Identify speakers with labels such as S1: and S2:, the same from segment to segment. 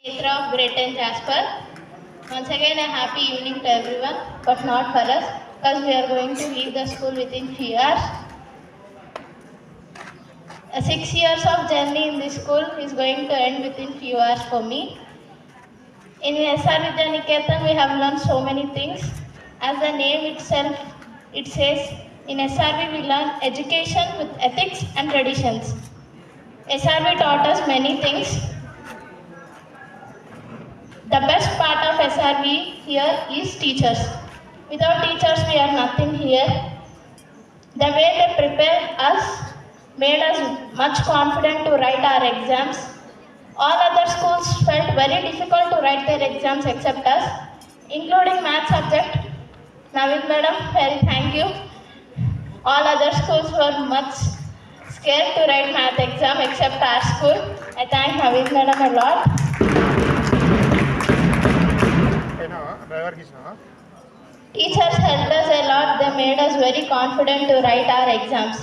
S1: Mitra of Grade 10 Jasper. Once again, a happy evening to everyone, but not for us, because we are going to leave the school within few hours. 6 years of journey in this school is going to end within few hours for me. In SR Vidya Niketan, we have learned so many things. As the name itself, it says, in SRV we learn education with ethics and traditions. SRV taught us many things. The best part of SRV here is teachers. Without teachers, we are nothing here. The way they prepared us made us much confident to write our exams. All other schools felt very difficult to write their exams except us, including math subject. Navid madam, very thank you. All other schools were much scared to write math exam except our school. I thank Navid madam a lot. Teachers helped us a lot. They made us very confident to write our exams.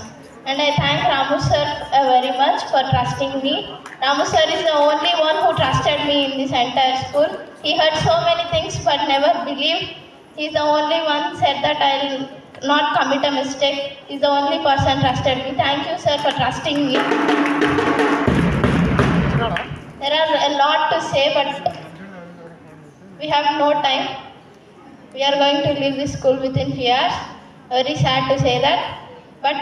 S1: And I thank Ramu sir very much for trusting me. Ramu sir is the only one who trusted me in this entire school. He heard so many things but never believed. He is the only one said that I will not commit a mistake. He is the only person trusted me. Thank you sir for trusting me. There are a lot to say but we have no time. We are going to leave this school within few hours. Very sad to say that. But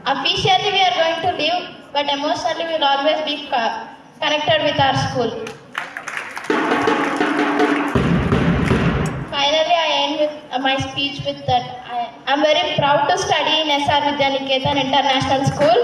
S1: officially we are going to leave, but emotionally we will always be connected with our school. Finally, I end with my speech with that. I am very proud to study in SR Vidya Niketan International School.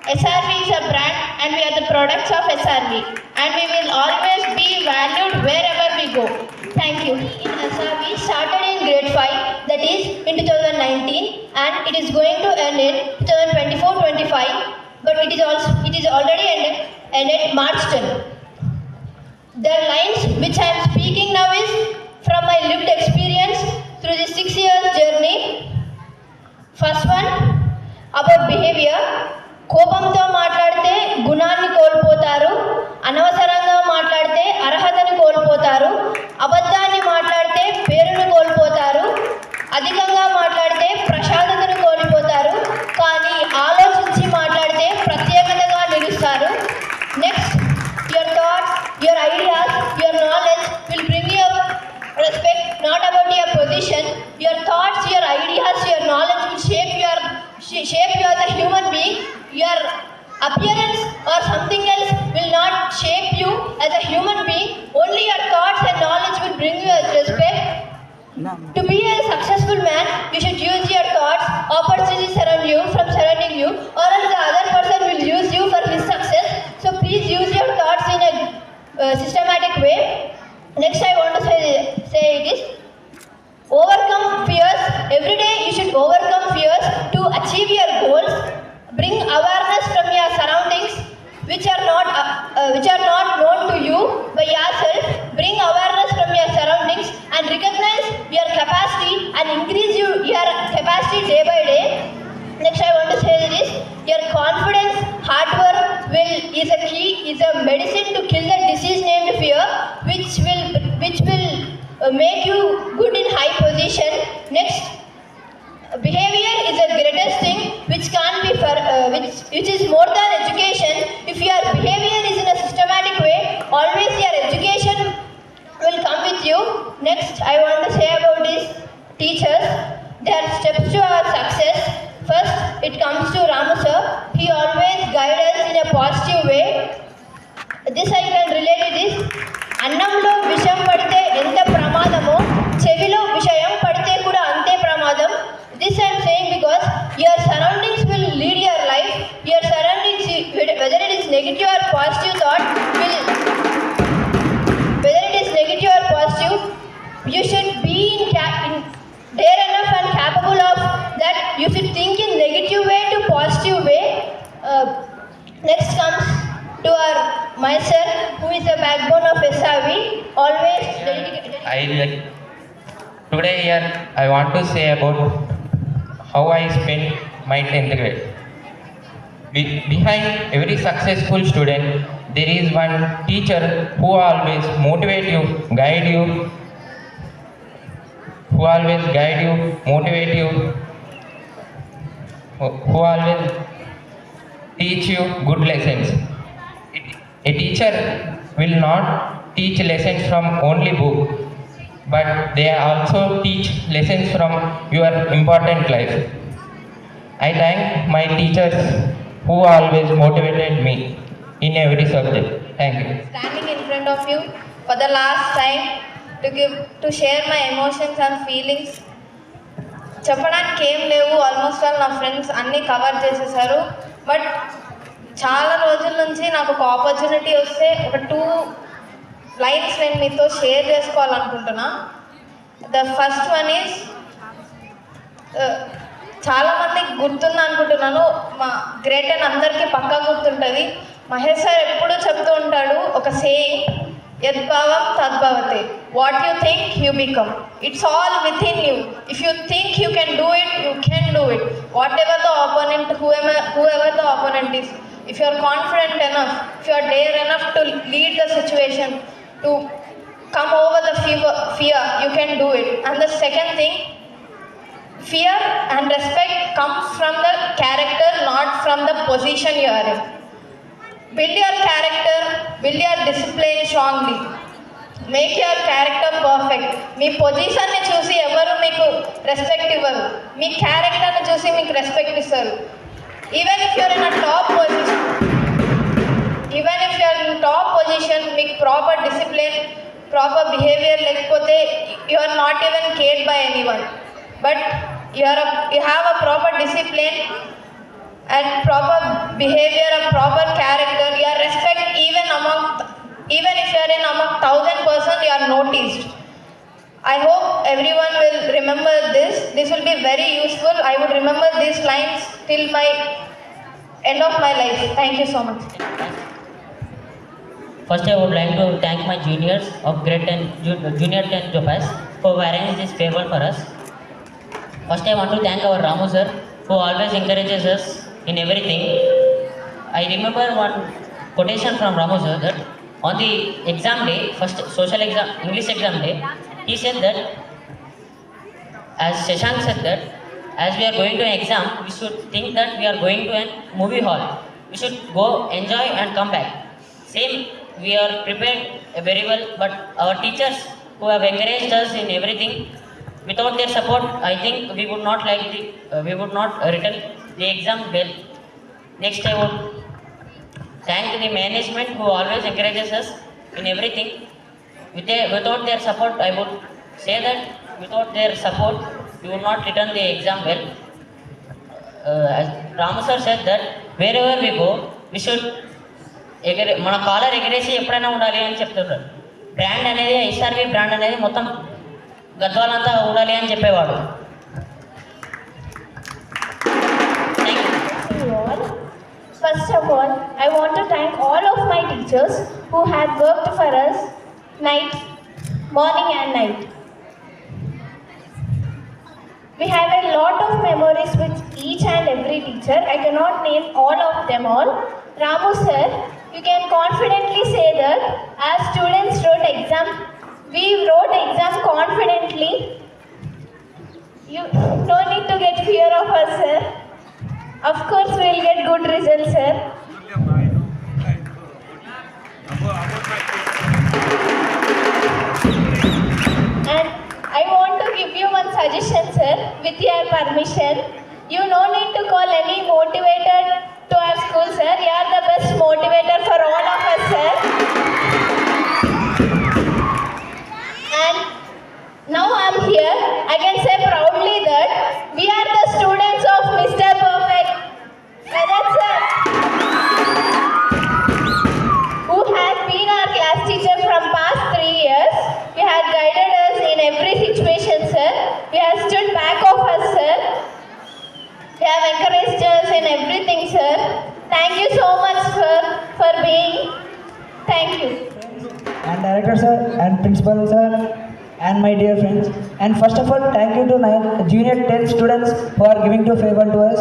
S1: SRV is a brand and we are the products of SRV. And we will always be valued wherever we go. Thank you.
S2: In SRV started in grade 5, that is in 2019, and it is going to end in 2024-25, but it is already ended March 10. The lines which I am speaking now is from my lived experience through the 6 years journey. First one about behavior. కోపంతో మాట్లాడితే గుణాన్ని కోల్పోతారు, అనవసరంగా మాట్లాడితే అర్హతని కోల్పోతారు, అబద్ధాన్ని మాట్లాడితే పేరును కోల్పోతారు, అధికంగా మాట్లాడితే ప్రశాంతతను కోల్పోతారు, కానీ ఆలోచించి మాట్లాడితే ప్రత్యేకతగా నిలుస్తారు. Next, your thoughts, your ideas, your knowledge will bring you respect, not about your position. Your thoughts, your ideas, your knowledge will shape you as a human being. Your appearance or something else will not shape you as a human being. Only your thoughts and knowledge will bring you respect. To be a successful man, you should use your thoughts. Opportunities surrounding you, or else the other person will use you for his success. So please use your thoughts in a systematic way. Next, I want to say it is overcome fears. Every day you should overcome fears to achieve your goals. Bring awareness from your surroundings which are not known to you by yourself. Bring awareness from your surroundings and recognize your capacity and increase your capacity day by day. Next, I want to say this: your confidence, hard work is a key, is a medicine to kill the disease named fear, which will make you good in high position. Next, behavior is the greatest thing which can't be which is more than education. If your behavior is in a systematic way, always your education will come with you. Next, I want to say about these teachers. Their steps to our success. First, it comes to Ramu sir. He always guides us in a positive way. This I can relate to this. అన్నంలో విషం పడితే ఎంత ప్రమాదమో చెవిలో విషయం పడితే కూడా అంతే ప్రమాదం. This I am saying because your surroundings will lead your life. Your surroundings, whether it is negative or positive thought, whether it is negative or positive, you should be dare enough and capable of that. You should think in negative way to positive way. Next comes to our sir, who is the backbone of SRV, always dedicated.
S3: Today here I want to say about how I spent my 10th grade. Behind every successful student there is one teacher who always motivate you, guide you, who always guide you, motivate you, who always teach you good lessons. A teacher will not teach lessons from only book, but they also teach lessons from your important life. I thank my teachers who always motivated me in every subject. Thank you.
S2: Standing in front of you for the last time to share my emotions and feelings. చెప్పడానికి ఏం లేవు, almost all నా friends అన్నీ cover చేసేసారు. But చాలా రోజుల నుంచి నాకు ఒక ఆపర్చునిటీ వస్తే ఒక 2 లైన్స్ నేను మీతో షేర్ చేసుకోవాలనుకుంటున్నా. ద ఫస్ట్ వన్ ఈజ్, చాలామందికి గుర్తుంది అనుకుంటున్నాను, మా గ్రేట్ అని అందరికీ పక్కా గుర్తుంటుంది. మహేష్ సార్ ఎప్పుడూ చెప్తూ ఉంటాడు ఒక సేయింగ్, యద్భావం తద్భవతే, what you think you become. It's all within you. If you think you can do it, you can do it. Whatever the opponent, whoever the opponent is, if you are confident enough, if you are dare enough to lead the situation, to come over the fear, you can do it. And the second thing, fear and respect comes from the character, not from the position you are in. Build your character, build your discipline strongly. Make your character perfect. మీ పొజిషన్ని చూసి ఎవరు మీకు respect ఇవ్వరు, మీ క్యారెక్టర్ని చూసి మీకు respect ఇస్తారు. Even if you are in a top position, మీకు proper discipline, proper behaviour లేకపోతే you are not even cared by anyone. But you have a proper discipline and proper behavior, a proper character, you are respect even if you are in among 1,000 persons, you are noticed. I hope everyone will remember this. This will be very useful. I would remember these lines till my end of my life. Thank you so much.
S4: First, I would like to thank my juniors of grade 10, junior 10 Topaz for arranging this farewell for us. First, I want to thank our Ramu sir who always encourages us in everything. I remember one quotation from Ramu sir that on the exam day, first social exam, English exam day, he said that, as Shashank said that, as we are going to an exam, we should think that we are going to a movie hall. We should go, enjoy and come back. Same, we are prepared very well, but our teachers who have encouraged us in everything, without their support, I think we would not written the exam well. Next, I would thank the management who always encourages us in everything. Without their support, I would say that without their support, we will not return the exam well. As Ramu sir said that wherever we go, we should మన caller ఎగరేసి ఎప్పుడైనా ఉండాలి అని చెప్తున్నారు. Brand అనేది SRV brand అనేది మొత్తం గద్వాలంతా ఉండాలి అని చెప్పేవాడు.
S1: First of all, I want to thank all of my teachers who have worked for us morning and night. We have a lot of memories with each and every teacher. I cannot name all of them all. Ramu sir, you can confidently say that as students we wrote exam confidently. You don't need to get fear of us, sir. Of course, we will get good results, sir. And I want to give you one suggestion, sir, with your permission. You no need to call any motivator to our school, sir. You are the best motivator for all of us, sir. And now I am here. I can say proudly that we are the students of Mr. Perfect, Vedant sir, who has been our class teacher from past 3 years. He has guided us in every situation, sir. He has stood back of us, sir. He have encouraged us in everything, sir. Thank you so much, sir, for being. Thank you.
S5: And director sir and principal sir and my dear friends. And first of all, thank you to junior 10 students who are giving to favor to us.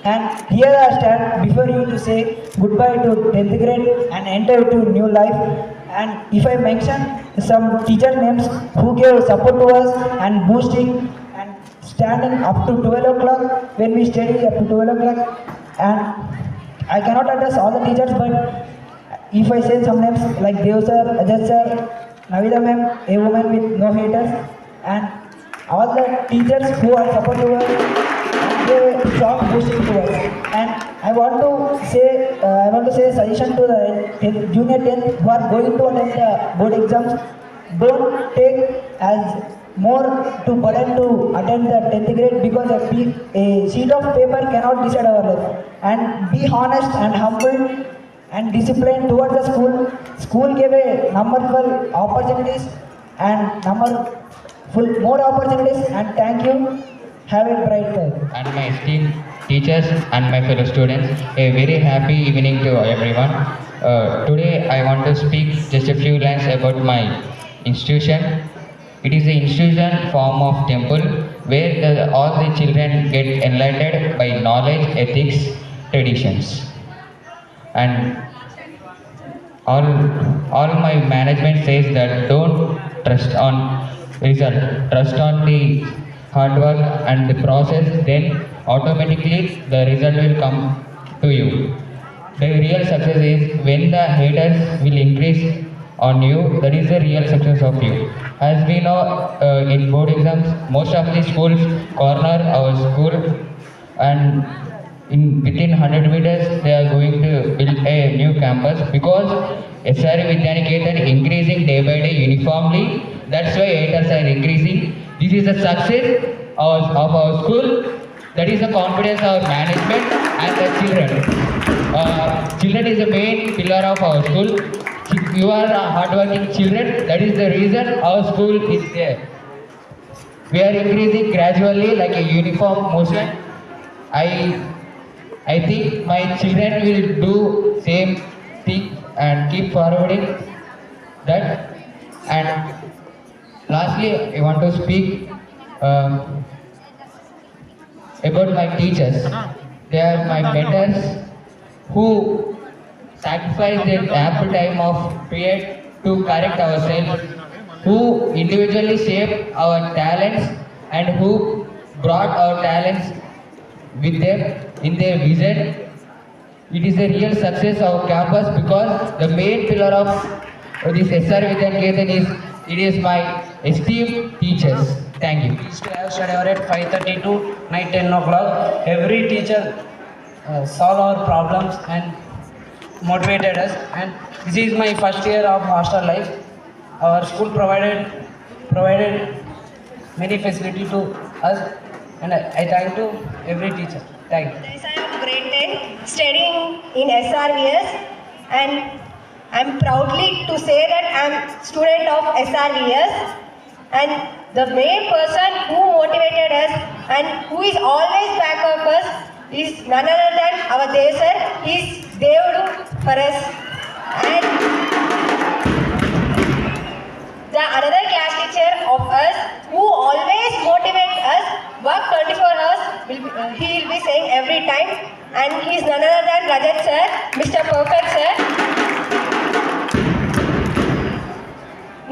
S5: And here I stand before you to say goodbye to 10th grade and enter to new life. And if I mention some teacher names who gave support to us and boosting and standing up to 12 o'clock when we study up to 12 o'clock. And I cannot address all the teachers, but if I say some names like Dev sir, Ajay sir, Navida ma'am, a woman with no haters, and all the teachers who are supportive us and they strong boosting to us. And I want to say a suggestion to the junior 10 who are going to attend the board exams. Don't take as more to burden to attend the 10th grade, because a sheet of paper cannot decide our life. And be honest and humble and disciplined towards the school. School gave a numberful opportunities and more opportunities. And thank you. Have a bright day.
S3: And my esteemed teachers and my fellow students, a very happy evening to everyone. Today I want to speak just a few lines about my institution. It is an institution form of temple where all the children get enlightened by knowledge, ethics, traditions. And all my management says that don't trust on result, trust on the hard work and the process, then automatically the result will come to you. The real success is when the haters will increase on you, that is the real success of you. As we know, in board exams, most of the schools corner our school, and within 100 meters they are going to build a new campus, because SRV Vidyaniketan increasing day by day uniformly. That's why haters are increasing. This is the success of our school. That is the confidence of management and the children. Children is the main pillar of our school. You are hardworking children. That is the reason our school is there. We are increasing gradually like a uniform motion. I think my children will do same thing and keep forwarding that. And lastly, I want to speak about my teachers. They are my mentors who sacrifice their ample time of period to correct ourselves, who individually shape our talents and who brought our talents with them in their vision. It is a real success of campus, because the main pillar of this SR Vidyaniketan is my esteemed teachers. Thank you.
S6: We used to have study hour at 5:30 to night 10 o'clock. Every teacher solved our problems and motivated us. And this is my first year of hostel life. Our school provided many facilities to us, and I thank to every teacher. Thank you.
S2: Yes, I am grade 10 studying in SRVS, and I'm proudly to say that I'm student of SRVS, and the main person who motivated us and who is always back of us is none other than our Dev sir. He is Devudu for us. And the another class teacher of us who always motivates us, work 24 hours, he will be saying every time, and he is none other than Rajat sir, Mr. Perfect sir.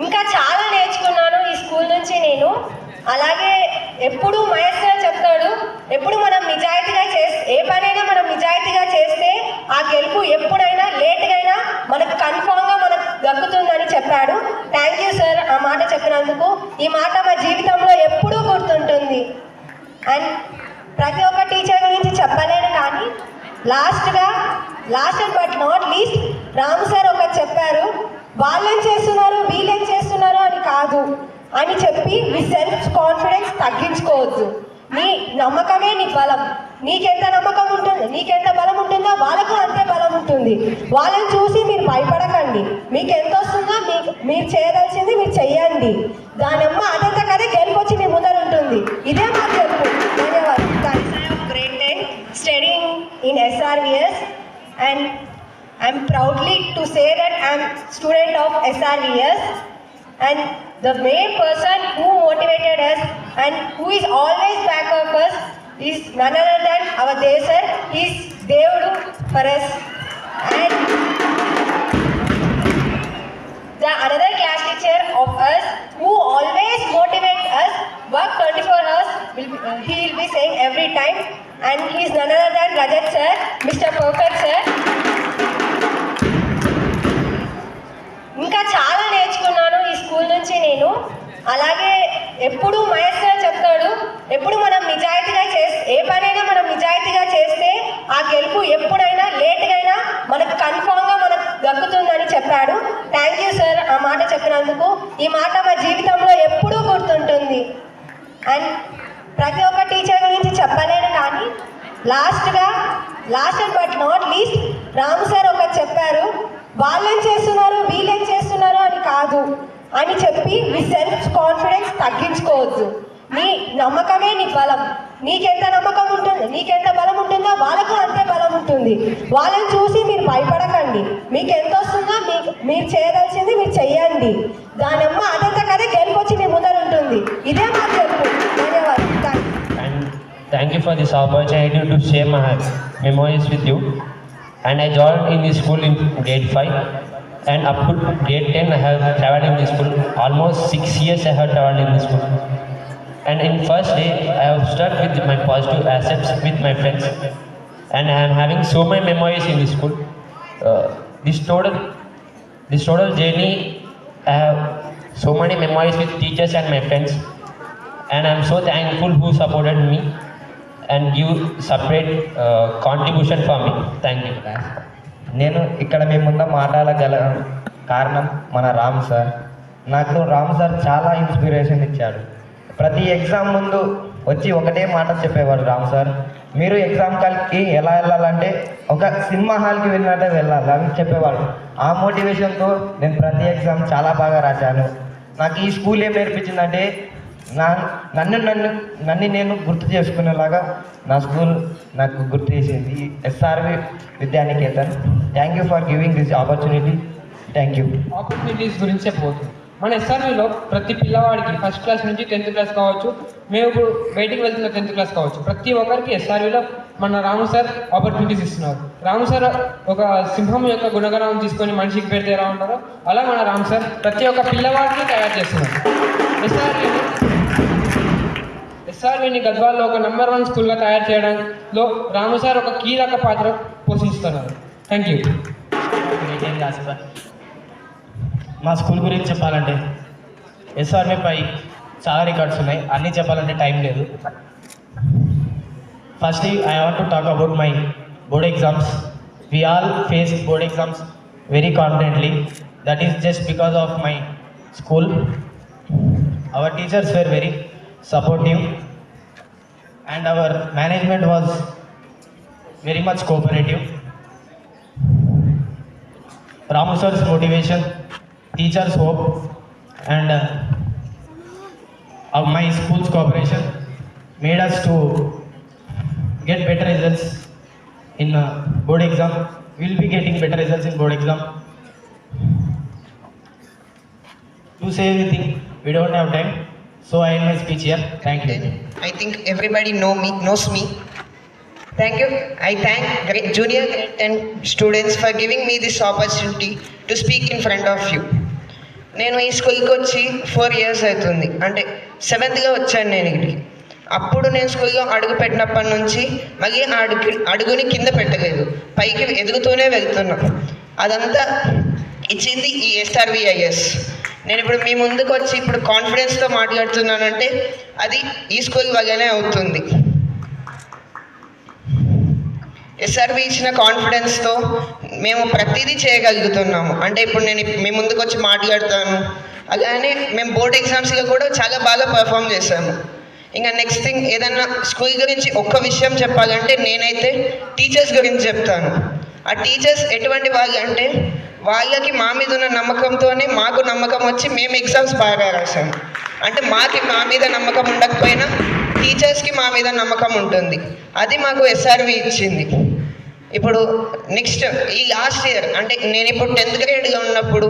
S2: ఇంకా చాలా నేర్చుకున్నాను ఈ school నుంచి నేను. అలాగే ఎప్పుడు Mahesh sir చెప్తాడు, ఎప్పుడు మనం నిజాయితీగా ఏ పనైనా మనం నిజాయితీగా చేస్తే ఆ గెలుపు ఎప్పుడైనా లేట్గా అయినా మనకు కన్ఫామ్గా మనకు దక్కుతుందని చెప్పాడు. థ్యాంక్ యూ సార్ ఆ మాట చెప్పినందుకు. ఈ మాట మా జీవితంలో ఎప్పుడూ గుర్తుంటుంది. అండ్ ప్రతి ఒక్క టీచర్ గురించి చెప్పలేను, కానీ last but not least Ramu sir ఒకటి చెప్పారు, వాళ్ళేం చేస్తున్నారు వీళ్ళేం చేస్తున్నారు అని కాదు అని చెప్పి మీ సెల్ఫ్ కాన్ఫిడెన్స్ తగ్గించుకోవద్దు. నీ నమ్మకమే నీ బలం. నీకెంత నమ్మకం ఉంటుంది, నీకెంత బలం ఉంటుందో వాళ్ళకు అంతే బలం ఉంటుంది. వాళ్ళని చూసి మీరు భయపడకండి. మీకు ఎంత వస్తుందో మీరు చేయదలిసింది మీరు చెయ్యండి. దానమ్మ అదంతా కదే గెలుపొచ్చి మీ ముందర ఉంటుంది. ఇదే మా గెలుపు. ధన్యవాదాలు. Grade 10 studying in SRVS, and I'm proudly to say that I'm student of SRVS, And the main person who motivated us and who is always back of us is none other than our Dev sir. He is Devudu for us. And the another class teacher of us who always motivate us, work 24 hours, he will be saying every time. And he is none other than Rajat sir, Mr. Perfect sir. ఇంకా చాలా నేర్చుకున్నాను ఈ school నుంచి నేను. అలాగే ఎప్పుడు Mahesh sir చెప్తాడు, ఎప్పుడు మనం నిజాయితీగా ఏ పనైనా మనం నిజాయితీగా చేస్తే ఆ గెలుపు ఎప్పుడైనా లేట్గా అయినా మనకు కన్ఫామ్గా మనకు దక్కుతుందని చెప్పాడు. థ్యాంక్ యూ సార్ ఆ మాట చెప్పినందుకు. ఈ మాట మా జీవితంలో ఎప్పుడూ గుర్తుంటుంది. అండ్ ప్రతి ఒక్క టీచర్ గురించి చెప్పలేను, కానీ last but not least Ramu sir ఒకటి చెప్పారు, వాళ్ళేం చేస్తున్నారు వీళ్ళేం చేస్తున్నారు అని కాదు అని చెప్పి మీ సెల్ఫ్ కాన్ఫిడెన్స్ తగ్గించుకోవద్దు. నీ నమ్మకమే నీ బలం. నీకెంత నమ్మకం ఉంటుంది, నీకెంత బలం ఉంటుందో వాళ్ళకు అంతే బలం ఉంటుంది. వాళ్ళని చూసి మీరు భయపడకండి. మీకు ఎంత వస్తుందో మీరు చేయదలిసింది మీరు చెయ్యండి. దానమ్మ అదంతా కదా గెలుపొచ్చి మీ ముందర ఉంటుంది. ఇదే మా గెలుపు. ధన్యవాదాలు.
S7: Thank you for this opportunity to share my memories with you. And I joined in this school in grade 5, and up to grade 10 I have traveled in this school. Almost 6 years I have traveled in this school. And in first day I have stuck with my positive aspects with my friends, and I am having so many memories in this school. This total journey I have so many memories with teachers and my friends, and I am so thankful who supported me and give separate contribution for me. Thank you.
S3: నేను ఇక్కడ మీ ముందు మాట్లాడగల కారణం మన Ram sir. నాకు Ram sir చాలా inspiration ఇచ్చాడు. ప్రతి exam ముందు వచ్చి ఒకటే మాట చెప్పేవాడు రామ్ సార్, మీరు ఎగ్జామ్ కాల్కి ఎలా వెళ్ళాలంటే ఒక సినిమా హాల్కి వెళ్ళినట్టే వెళ్ళాలి అని చెప్పేవాడు. ఆ మోటివేషన్తో నేను ప్రతి ఎగ్జామ్ చాలా బాగా రాశాను. నాకు ఈ స్కూల్ ఏం నేర్పించిందంటే నన్ను నేను గుర్తు చేసుకునేలాగా నా స్కూల్ నాకు గుర్తు చేసింది. S R V Vidyanikethan. Thank you for giving this opportunity. Thank you.
S6: Opportunities గురించి చెప్పబోతుంది. మన ఎస్ఆర్విలో ప్రతి పిల్లవాడికి ఫస్ట్ క్లాస్ నుంచి 10th క్లాస్ కావచ్చు, మేము ఇప్పుడు బయటికి వెళ్తున్న 10th క్లాస్ కావచ్చు, ప్రతి ఒక్కరికి ఎస్ఆర్విలో మన రాము సార్ ఆపర్చునిటీస్ ఇస్తున్నారు. రాము సార్ ఒక సింహం యొక్క గుణగణం తీసుకొని మనిషికి పెడితే ఎలా ఉంటారో అలా మన రాము సార్ ప్రతి ఒక్క పిల్లవాడిని తయారు చేస్తున్నారు. ఎస్ఆర్విని గద్వాల్లో ఒక నెంబర్ 1 స్కూల్గా తయారు చేయడంలో రాము సార్ ఒక కీలక పాత్ర పోషిస్తున్నారు. Thank you.
S7: మా స్కూల్ గురించి చెప్పాలంటే ఎస్ఆర్విపై చాలా రికార్డ్స్ ఉన్నాయి, అన్నీ చెప్పాలంటే టైం లేదు. First I want to talk about my board exams. We all face board exams very confidently. That is just because of my school. Our teachers were very supportive and our management was very much cooperative. Ramu sir's motivation, teachers' hope, and of my school's cooperation made us to get better results in board exam. We will be getting better results in board exam. To say everything, we don't have time, so I end my speech here. Thank you.
S8: I think everybody knows me. Thank you. I thank junior grade 10 students for giving me this opportunity to speak in front of you. నేను ఈ స్కూల్కి వచ్చి 4 years అవుతుంది. అంటే 7th వచ్చాను నేను ఇక్కడికి. అప్పుడు నేను స్కూల్లో అడుగు పెట్టినప్పటి నుంచి మళ్ళీ అడుగుని కింద పెట్టలేదు, పైకి ఎదుగుతూనే వెళ్తున్నా. అదంతా ఇచ్చింది ఈ ఎస్ఆర్విఐఎస్. నేను ఇప్పుడు మీ ముందుకు వచ్చి ఇప్పుడు కాన్ఫిడెన్స్తో మాట్లాడుతున్నానంటే అది ఈ స్కూల్ వల్లనే అవుతుంది. ఎస్ఆర్వి ఇచ్చిన కాన్ఫిడెన్స్తో మేము ప్రతిదీ చేయగలుగుతున్నాము. అంటే ఇప్పుడు నేను మీ ముందుకు వచ్చి మాట్లాడతాను, అలానే మేము బోర్డ్ ఎగ్జామ్స్లో కూడా చాలా బాగా పర్ఫామ్ చేశాము. ఇంకా నెక్స్ట్ థింగ్ ఏదన్నా స్కూల్ గురించి ఒక్క విషయం చెప్పాలంటే నేనైతే టీచర్స్ గురించి చెప్తాను. ఆ టీచర్స్ ఎటువంటి వాళ్ళు అంటే వాళ్ళకి మా మీద ఉన్న నమ్మకంతోనే మాకు నమ్మకం వచ్చి మేము ఎగ్జామ్స్ బాగా రాసాము. అంటే మాకు మా మీద నమ్మకం ఉండకపోయినా టీచర్స్కి మా మీద నమ్మకం ఉంటుంది. అది మాకు ఎస్ఆర్వి ఇచ్చింది. ఇప్పుడు నెక్స్ట్ ఈ లాస్ట్ ఇయర్ అంటే నేను ఇప్పుడు 10th గ్రేడ్లో ఉన్నప్పుడు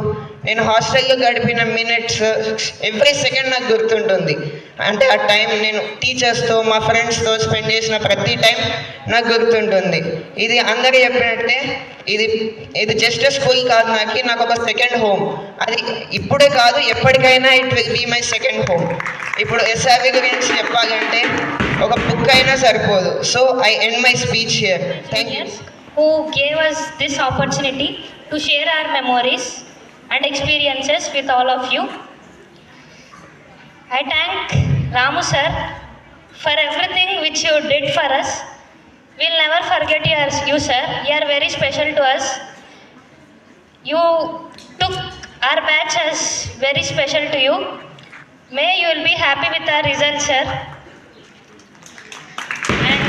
S8: నేను హాస్టల్లో గడిపిన మినిట్స్ ఎవ్రీ సెకండ్ నాకు గుర్తుంటుంది. అంటే ఆ టైం నేను టీచర్స్తో మా ఫ్రెండ్స్తో స్పెండ్ చేసిన ప్రతి టైం నాకు గుర్తుంటుంది. ఇది అందరూ చెప్పినట్టే ఇది జస్ట్ స్కూల్ కాదు, నాకు ఒక సెకండ్ హోమ్. అది ఇప్పుడే కాదు, ఎప్పటికైనా it will be my second home. ఇప్పుడు ఎస్ఆర్వి గురించి చెప్పాలంటే ఒక బుక్ అయినా సరిపోదు. So I end my speech here. Thank you.
S1: Who gave us this opportunity to share our memories and experiences with all of you. I thank Ramu sir for everything which you did for us. We'll never forget you sir. You are very special to us. You took our batch as very special to you. May you will be happy with our results, sir. And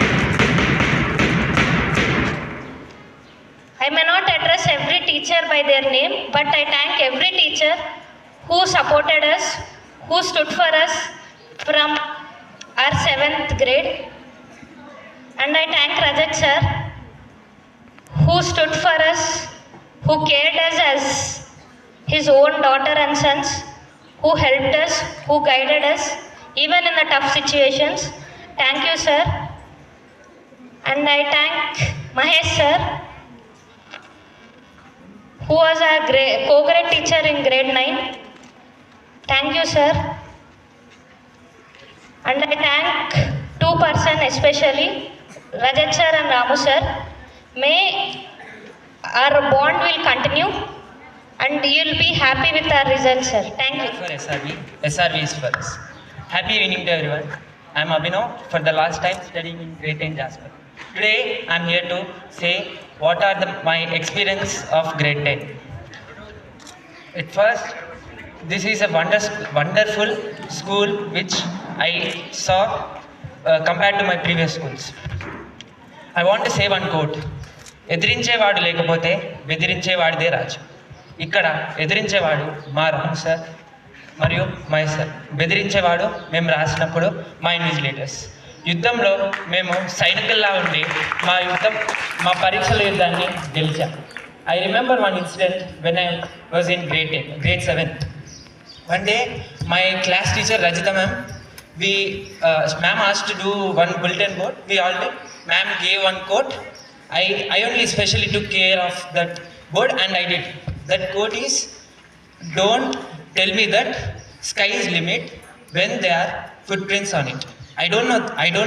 S1: I may not address every teacher by their name, but I thank every teacher who supported us, who stood for us from our 7th grade. And I thank Rajat sir, who stood for us, who cared us as his own daughter and sons, who helped us, who guided us, even in the tough situations. Thank you, sir. And I thank Mahesh sir, who was our co-grade teacher in grade 9. Thank you, sir. And I thank two persons especially, Rajat sir and Ramu sir. May our bond will continue and you'll be happy with our results, sir. Thank you.
S9: For SRV is for us. Happy evening to everyone. I'm Abhinav, for the last time studying in grade 10 Jasper. Today I'm here to say what are my experience of grade 10. At first, this is a wonderful school which I saw compared to my previous schools. I want to say one quote. ఎదిరించేవాడు లేకపోతే బెదిరించేవాడిదే రాజు. ఇక్కడ ఎదిరించేవాడు మా రాము sir మరియు Mahesh sir, బెదిరించేవాడు మేము రాసినప్పుడు మా invigilators. యుద్ధంలో మేము సైనికుల్లా ఉండి మా పరీక్షల యుద్ధాన్ని గెలిచాం. I remember one incident when I was in grade 7. One day, my class teacher Rajita ma'am, ma'am asked to do one bulletin board. We all did. Ma'am gave one quote. I only specially took care of that board and I did. That quote is, "Don't tell me that sky is limit when there are footprints on it." I don't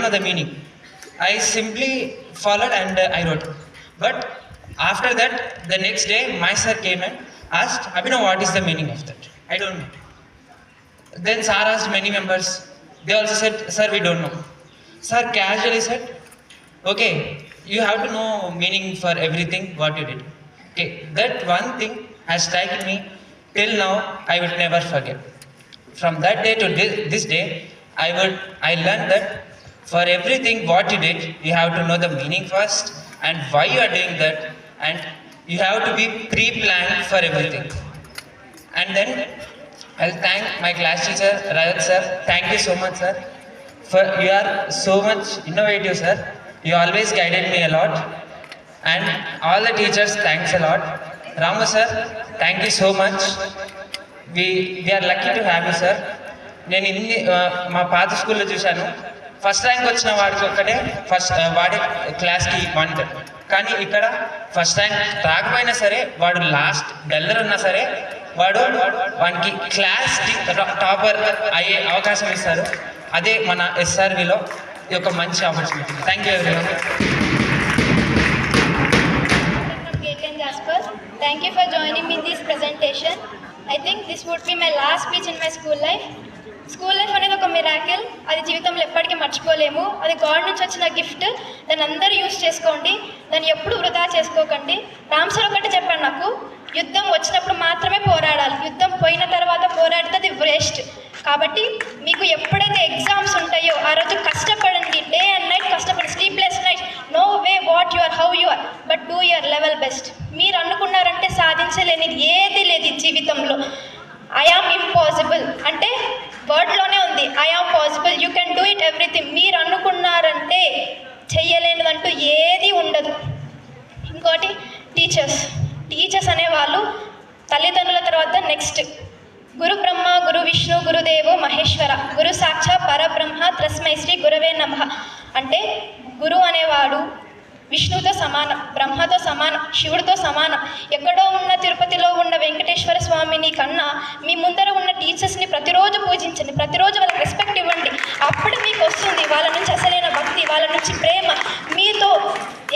S9: know the meaning. I simply followed and I wrote. But after that, the next day, my sir came and asked, "Abhinav, what is the meaning of that?" I don't know. Then sir asked many members. They also said, "Sir, we don't know." Sir casually said, "Okay, you have to know meaning for everything what you did." Okay, that one thing has struck me till now. I would never forget. From that day to this day, I learned that for everything what you did, you have to know the meaning first and why you are doing that, and you have to be pre-planned for everything. And then I'll thank my class teacher Rajat sir. Thank you so much, sir. You are so much innovative, sir. You always guided me a lot. And all the teachers, thanks a lot. Ramu sir, thank you so much. We are lucky to have you, sir. నేను మా పాత స్కూల్లో చూశాను, first rank వచ్చిన వాడికి ఒక్కటే వాడే క్లాస్కి మానిటర్. కానీ ఇక్కడ ఫస్ట్ ర్యాంక్ రాకపోయినా సరే, వాడు లాస్ట్ డల్లర్ ఉన్నా సరే, వాడికి క్లాస్కి టాపర్ అయ్యే అవకాశం ఇస్తారు. అదే మన ఎస్ఆర్విలో ఇది ఒక మంచి opportunity. Thank you everyone.
S2: Thank you for joining me in this presentation. I think this would be my last speech in my school life. School life అనేది ఒక మిరాకిల్. అది జీవితంలో ఎప్పటికీ మర్చిపోలేము. అది గాడ్ నుంచి వచ్చిన గిఫ్ట్. దాన్ని అందరూ యూజ్ చేసుకోండి, దాన్ని ఎప్పుడు వృధా చేసుకోకండి. రామ్ సార్ ఒకటి చెప్పాడు నాకు, యుద్ధం వచ్చినప్పుడు మాత్రమే పోరాడాలి, యుద్ధం పోయిన తర్వాత పోరాడితే అది వేస్ట్. కాబట్టి మీకు ఎప్పుడైతే ఎగ్జామ్స్ ఉంటాయో ఆ రోజు కష్టపడండి, డే అండ్ నైట్ కష్టపడండి, sleepless night. No way what you are, how you are, but do your level best. మీరు అనుకున్నారంటే సాధించలేనిది ఏది లేదు ఈ జీవితంలో. ఐ ఆమ్ ఇంపాసిబుల్ అంటే వర్డ్లోనే ఉంది, I am possible, you can do it everything. మీరు అనుకున్నారంటే చెయ్యలేనిదంటూ ఏది ఉండదు. ఇంకోటి టీచర్స్ అనేవాళ్ళు తల్లిదండ్రుల తర్వాత నెక్స్ట్ గురు బ్రహ్మ గురు విష్ణు గురుదేవో మహేశ్వర గురు సాక్షాత్ పరబ్రహ్మ తస్మై శ్రీ గురవే నమః. అంటే గురువు అనేవాడు విష్ణుతో సమానం, బ్రహ్మతో సమానం, శివుడితో సమానం. ఎక్కడో ఉన్న తిరుపతిలో ఉన్న వెంకటేశ్వర స్వామిని కన్నా మీ ముందర ఉన్న టీచర్స్ని ప్రతిరోజు పూజించండి, ప్రతిరోజు వాళ్ళకి రెస్పెక్ట్ ఇవ్వండి. అప్పుడు మీకు వస్తుంది వాళ్ళ నుంచి అసలైన భక్తి, వాళ్ళ నుంచి ప్రేమ. మీతో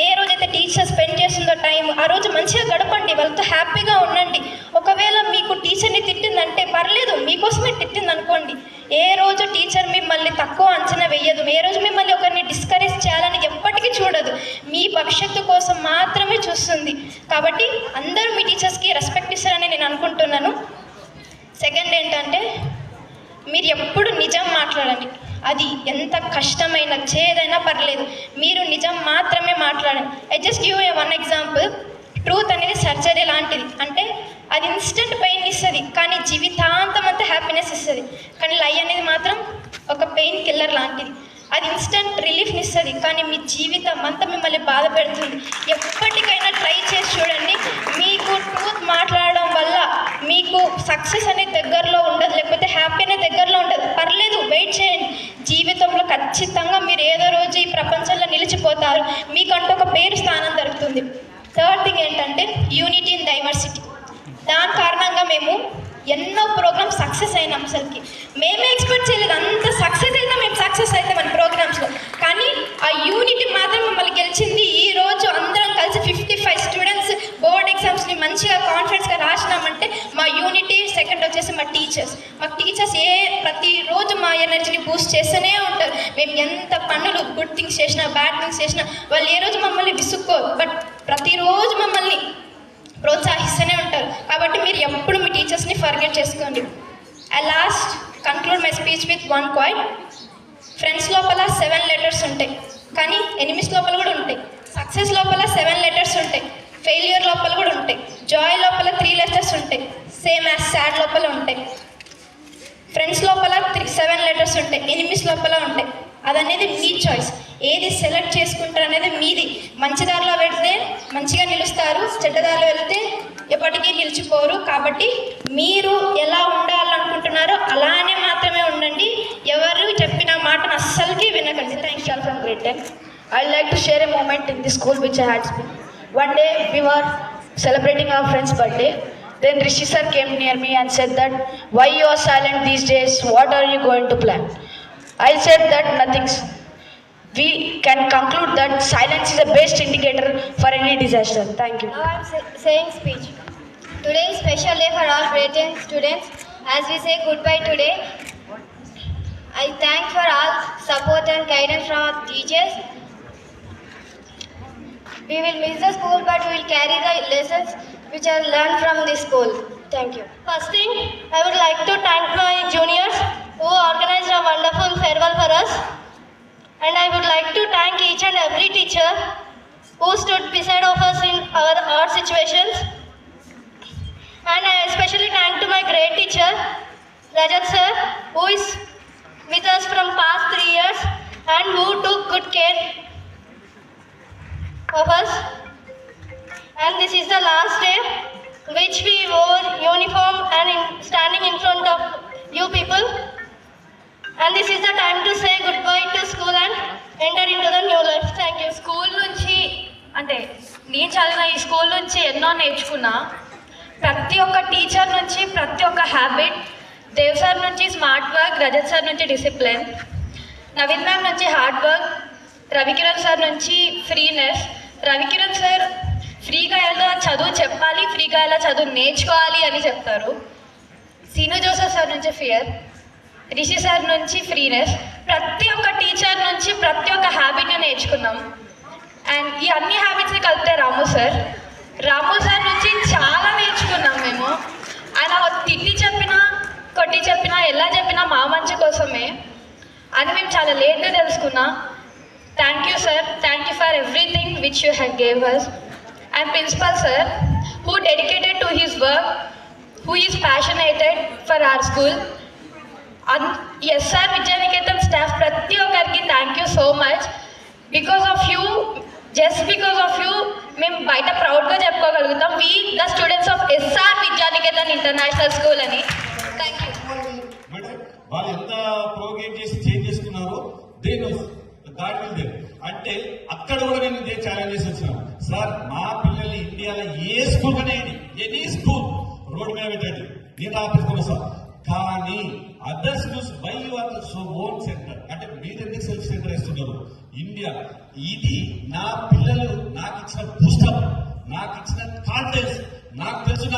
S2: ఏ రోజైతే టీచర్ స్పెండ్ చేస్తుందో టైం, ఆ రోజు మంచిగా గడపండి, వాళ్ళతో హ్యాపీగా ఉండండి. ఒకవేళ మీకు టీచర్ని తిట్టిందంటే పర్లేదు, మీకోసమే తిట్టింది అనుకోండి. ఏ రోజు టీచర్ మిమ్మల్ని తక్కువ అంచనా వేయదు, ఏ రోజు మిమ్మల్ని ఒకరిని డిస్కరేజ్ చేయాలని ఎప్పటికీ చూడదు, మీ భవిష్యత్తు కోసం మాత్రమే చూస్తుంది. కాబట్టి అందరూ మీ టీచర్స్కి రెస్పెక్ట్ ఇస్తారని నేను అనుకుంటున్నాను. సెకండ్ ఏంటంటే మీరు ఎప్పుడు నిజం మాట్లాడండి. అది ఎంత కష్టమైన చేదైనా పర్లేదు, మీరు నిజం మాత్రమే మాట్లాడండి. I just give one example. Truth అనేది సర్జరీ లాంటిది. అంటే అది ఇన్స్టెంట్ పెయిన్ ఇస్తుంది, కానీ జీవితాంతం అంతా హ్యాపీనెస్ ఇస్తుంది. కానీ లై అనేది మాత్రం ఒక పెయిన్ కిల్లర్ లాంటిది. అది ఇన్స్టెంట్ రిలీఫ్ని ఇస్తుంది, కానీ మీ జీవితం అంతా మిమ్మల్ని బాధ పెడుతుంది. ఎప్పటికైనా ట్రై చేసి చూడండి. మీకు ట్రూత్ మాట్లాడడం వల్ల మీకు సక్సెస్ అనేది దగ్గరలో ఉండదు, లేకపోతే హ్యాపీ అనేది దగ్గరలో ఉండదు. పర్లేదు, వెయిట్ చేయండి. జీవితంలో ఖచ్చితంగా మీరు ఏదో రోజు ఈ ప్రపంచంలో నిలిచిపోతారు, మీకంటూ ఒక పేరు స్థానం దొరుకుతుంది. థర్డ్ థింగ్ ఏంటంటే యూనిటీ ఇన్ డైవర్సిటీ. దాని కారణంగా మేము ఎన్నో ప్రోగ్రామ్స్ సక్సెస్ అయినాం. అసలుకి మేమే ఎక్స్పెక్ట్ చేయలేదు అంత సక్సెస్ అయితే మేము సక్సెస్ అవుతాం మన ప్రోగ్రామ్స్లో. కానీ ఆ యూనిటీ మాత్రం మమ్మల్ని గెలిచింది. ఈరోజు అందరం కలిసి 55 స్టూడెంట్స్ బోర్డ్ ఎగ్జామ్స్ని మంచిగా కాన్ఫిడెన్స్గా రాసినామంటే మా యూనిటీ. సెకండ్ వచ్చేసి మా టీచర్స్. మా టీచర్స్ ప్రతిరోజు మా ఎనర్జీని బూస్ట్ చేస్తూనే ఉంటారు. మేము ఎంత పనులు గుడ్ థింగ్స్ చేసినా బ్యాడ్ థింగ్స్ చేసినా వాళ్ళు ఏ రోజు మమ్మల్ని విసుక్కోరు, బట్ ప్రతిరోజు మమ్మల్ని ప్రోత్సహిస్తూనే ఉంటారు. కాబట్టి మీరు ఎప్పుడు మీ టీచర్స్ని ఫర్గెట్ చేసుకోండి. I last conclude my speech with one quote. Friends లోపల 7 లెటర్స్ ఉంటాయి, కానీ ఎనిమిస్ లోపల కూడా ఉంటాయి. సక్సెస్ లోపల 7 లెటర్స్ ఉంటాయి, ఫెయిల్యూర్ లోపల కూడా ఉంటాయి. జాయ్ లోపల 3 లెటర్స్ ఉంటాయి, సేమ్ యాజ్ సాడ్ లోపల ఉంటాయి. ఫ్రెండ్స్ లోపల 7 లెటర్స్ ఉంటాయి, ఎనిమిస్ లోపల ఉంటాయి. అదనేది మీ చాయిస్. ఏది సెలెక్ట్ చేసుకుంటారు అనేది మీది. మంచి దారిలో వెళ్తే మంచిగా నిలుస్తారు, చెడ్డ దారిలో వెళ్తే ఎప్పటికీ నిలిచిపోరు. కాబట్టి మీరు ఎలా ఉండాలనుకుంటున్నారో అలానే మాత్రమే ఉండండి. ఎవరు చెప్పిన మాటను అస్సలకి వినకండి. Thank you.
S1: From grade 10, I'd like to share a moment in the school which I had spent. One day we were celebrating our friend's birthday. Then Rishi sir came near me and said that, "Why you are silent these days? What are you going to plan?" I said that nothing. We can conclude that silence is the best indicator for any disaster. Thank you.
S2: Now I am saying speech. Today is special day for all grade 10 students. As we say goodbye today, I thank for all support and guidance from our teachers. We will miss the school, but we will carry the lessons which are learned from this school. Thank you. First thing, I would like to thank my juniors who organized a wonderful farewell for us. And I would like to thank each and every teacher who stood beside of us in our hard situations. And I especially thank to my great teacher, Rajat sir, who is with us from past 3 years and who took good care of us. And this is the last day which we wore uniform and standing in front of you people. And this is the time to say goodbye to school and enter into the new life. Thank you.
S10: School నుంచి అంటే నేను చదివిన ఈ school నుంచి ఎన్నో నేర్చుకున్నా. ప్రతి ఒక్క టీచర్ నుంచి ప్రతి ఒక్క హ్యాబిట్, దేవ్ సార్ నుంచి స్మార్ట్ వర్క్, రజత్ సార్ నుంచి డిసిప్లిన్, నవీన్ మ్యామ్ నుంచి హార్డ్ వర్క్, రవికిరణ్ సార్ నుంచి ఫ్రీనెస్. రవికిరణ్ సార్ ఫ్రీగా ఎలా చదువు చెప్పాలి, ఫ్రీగా ఎలా చదువు నేర్చుకోవాలి అని చెప్తారు. సీను జోసెఫ్ సార్ నుంచి ఫియర్, రిషి సార్ నుంచి ఫ్రీనెస్. ప్రతి ఒక్క టీచర్ నుంచి ప్రతి ఒక్క హ్యాబిట్ని నేర్చుకున్నాం. అండ్ ఈ అన్ని హ్యాబిట్స్ని కలిపితే రాము సార్ నుంచి చాలా నేర్చుకున్నాం మేము. ఆయన తిట్టి చెప్పినా కొట్టి చెప్పినా ఎలా చెప్పినా మా మంచి కోసమే అని మేము చాలా లేట్గా తెలుసుకున్నాం. Thank you sir, thank you for everything which you have gave us. And principal sir who dedicated to his work, who is passionated for our school. SR Vidyanikethan staff ప్రతి ఒక్కరికి thank you so much. Because of you just because of you మేము బయట ప్రౌడ్గా చెప్పుకోగలుగుతాం we the students of SR Vidyanikethan international school అని. Thank you.
S11: వాళ్ళు ఎంత programme చేసి చేంజ్ చేసుకున్నారో దాటి అంటే అక్కడ కూడా నేను ఇదే ఛాలెంజ్ చేసి వచ్చినాను. సార్ మా పిల్లల్ని ఇండియాలో ఏ స్కూల్ అనేది ఎనీ స్కూల్ రోడ్డు మీద పెట్టండి, నేను ఆపిస్తున్నా సార్. కానీ other schools why you are so own centre అంటే మీరు ఎందుకు సెల్ఫ్ సెంటర్ ఇస్తున్నారు? ఇండియా ఇది నా పిల్లలు నాకు ఇచ్చిన పుస్తకం, నాకు ఇచ్చిన కాన్ఫిడెన్స్, నాకు తెలుసు